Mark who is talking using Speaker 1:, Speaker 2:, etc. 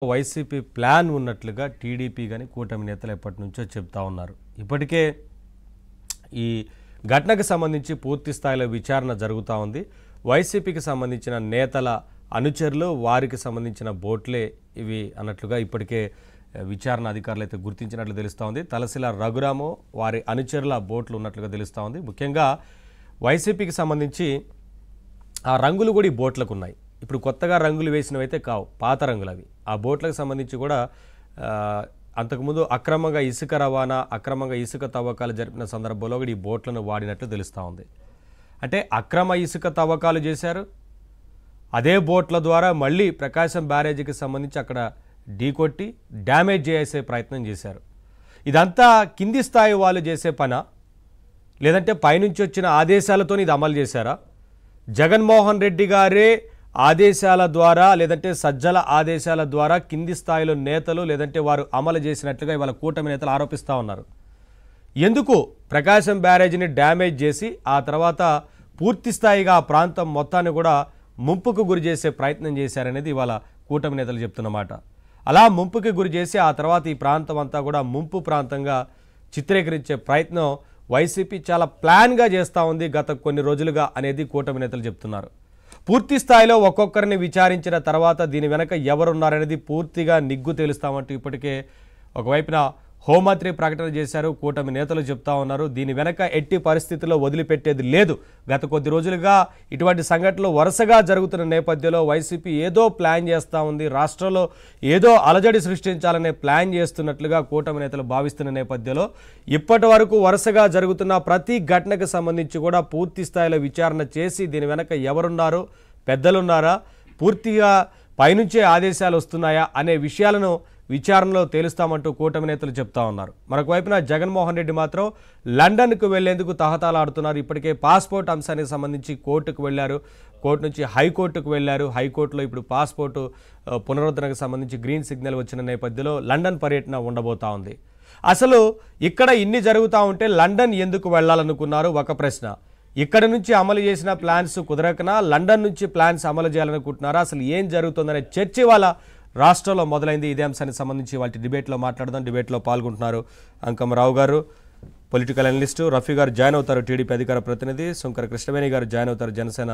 Speaker 1: YCP plan ఉన్నట్లుగా TDP గాని కూటమి నేతలు ఎప్పటినుంచో చెప్తా ఉన్నారు. ఇప్పటికే ఈ ఘటనకు సంబంధించి పూర్తి స్థాయిలో విచారణ జరుగుతూ ఉంది. వైసీపీకి సంబంధించిన నేతల అనుచరులు వారికి సంబంధించిన బోట్లే ఇవి అన్నట్లుగా ఇప్పటికే విచారణ అధికారులు అయితే గుర్తించినట్లు తెలుస్తూ ఉంది. తలసిల రఘురాము వారి అనుచరుల బోట్లు ఉన్నట్లుగా తెలుస్తూ ఉంది. ముఖ్యంగా వైసీపీకి సంబంధించి ఆ రంగులు కూడా ఈ బోట్లకు ఉన్నాయి. ఇప్పుడు కొత్తగా రంగులు వేసినవి అయితే కావు, పాత రంగులు అవి. ఆ బోట్లకు సంబంధించి కూడా అంతకుముందు అక్రమంగా ఇసుక రవాణా, అక్రమంగా ఇసుక తవ్వకాలు జరిపిన సందర్భంలో కూడా ఈ బోట్లను వాడినట్లు తెలుస్తూ ఉంది. అంటే అక్రమ ఇసుక తవ్వకాలు చేశారు, అదే బోట్ల ద్వారా మళ్ళీ ప్రకాశం బ్యారేజీకి సంబంధించి అక్కడ ఢీకొట్టి డ్యామేజ్ చేసే ప్రయత్నం చేశారు. ఇదంతా కింది స్థాయి వాళ్ళు చేసే పనా, లేదంటే పైనుంచి వచ్చిన ఆదేశాలతో ఇది అమలు చేశారా? జగన్మోహన్ రెడ్డి గారే ఆదేశాల ద్వారా లేదంటే సజ్జల ఆదేశాల ద్వారా కింది స్థాయిలో నేతలు లేదంటే వారు అమలు చేసినట్లుగా ఇవాళ కూటమి నేతలు ఆరోపిస్తూ ఉన్నారు. ఎందుకు ప్రకాశం బ్యారేజీని డ్యామేజ్ చేసి ఆ తర్వాత పూర్తి స్థాయిగా ఆ ప్రాంతం మొత్తాన్ని కూడా ముంపుకు గురి చేసే ప్రయత్నం చేశారనేది ఇవాళ కూటమి నేతలు చెప్తున్నమాట. అలా ముంపుకి గురి చేసి ఆ తర్వాత ఈ ప్రాంతం అంతా కూడా ముంపు ప్రాంతంగా చిత్రీకరించే ప్రయత్నం వైసీపీ చాలా ప్లాన్గా చేస్తూ ఉంది గత కొన్ని రోజులుగా అనేది కూటమి నేతలు చెప్తున్నారు. పూర్తి స్థాయిలో ఒక్కొక్కరిని విచారించిన తర్వాత దీని వెనక ఎవరున్నారనేది పూర్తిగా నిగ్గు తేలుస్తామంటూ ఇప్పటికే ఒకవైపున హోంమంత్రి ప్రకటన చేశారు. కూటమి నేతలు చెప్తా ఉన్నారు దీని వెనక ఎట్టి పరిస్థితుల్లో వదిలిపెట్టేది లేదు. గత కొద్ది రోజులుగా ఇటువంటి సంఘటనలు వరుసగా జరుగుతున్న నేపథ్యంలో వైసీపీ ఏదో ప్లాన్ చేస్తూ ఉంది, రాష్ట్రంలో ఏదో అలజడి సృష్టించాలనే ప్లాన్ చేస్తున్నట్లుగా కూటమి నేతలు భావిస్తున్న నేపథ్యంలో ఇప్పటి వరకు వరుసగా జరుగుతున్న ప్రతి ఘటనకు సంబంధించి కూడా పూర్తి స్థాయిలో విచారణ చేసి దీని వెనక ఎవరున్నారు, పెద్దలున్నారా, పూర్తిగా పైనుంచే ఆదేశాలు వస్తున్నాయా అనే విషయాలను విచారణలో తేలుస్తామంటూ కూటమి నేతలు చెప్తా ఉన్నారు. మరొక వైపున జగన్మోహన్ రెడ్డి మాత్రం లండన్కు వెళ్లేందుకు తహతాలాడుతున్నారు. ఇప్పటికే పాస్పోర్ట్ అంశానికి సంబంధించి కోర్టుకు వెళ్లారు, కోర్టు నుంచి హైకోర్టుకు వెళ్లారు. హైకోర్టులో ఇప్పుడు పాస్పోర్టు పునరుద్ధరణకు సంబంధించి గ్రీన్ సిగ్నల్ వచ్చిన నేపథ్యంలో లండన్ పర్యటన ఉండబోతా ఉంది. అసలు ఇక్కడ ఇన్ని జరుగుతూ ఉంటే లండన్ ఎందుకు వెళ్లాలనుకున్నారు ఒక ప్రశ్న. ఇక్కడ నుంచి అమలు చేసిన ప్లాన్స్ కుదరకనా, లండన్ నుంచి ప్లాన్స్ అమలు చేయాలనుకుంటున్నారా, అసలు ఏం జరుగుతుందనే చర్చ వాళ్ళ రాష్ట్రంలో మొదలైంది. ఇదే అంశానికి సంబంధించి వాటి డిబేట్లో మాట్లాడదాం. డిబేట్లో పాల్గొంటున్నారు అంకమరావు గారు, పొలిటికల్ అనలిస్టు, రఫీ గారు జాయిన్ అవుతారు టీడీపీ అధికార ప్రతినిధి, శంకర కృష్ణవేణి గారు జాయిన్ అవుతారు జనసేన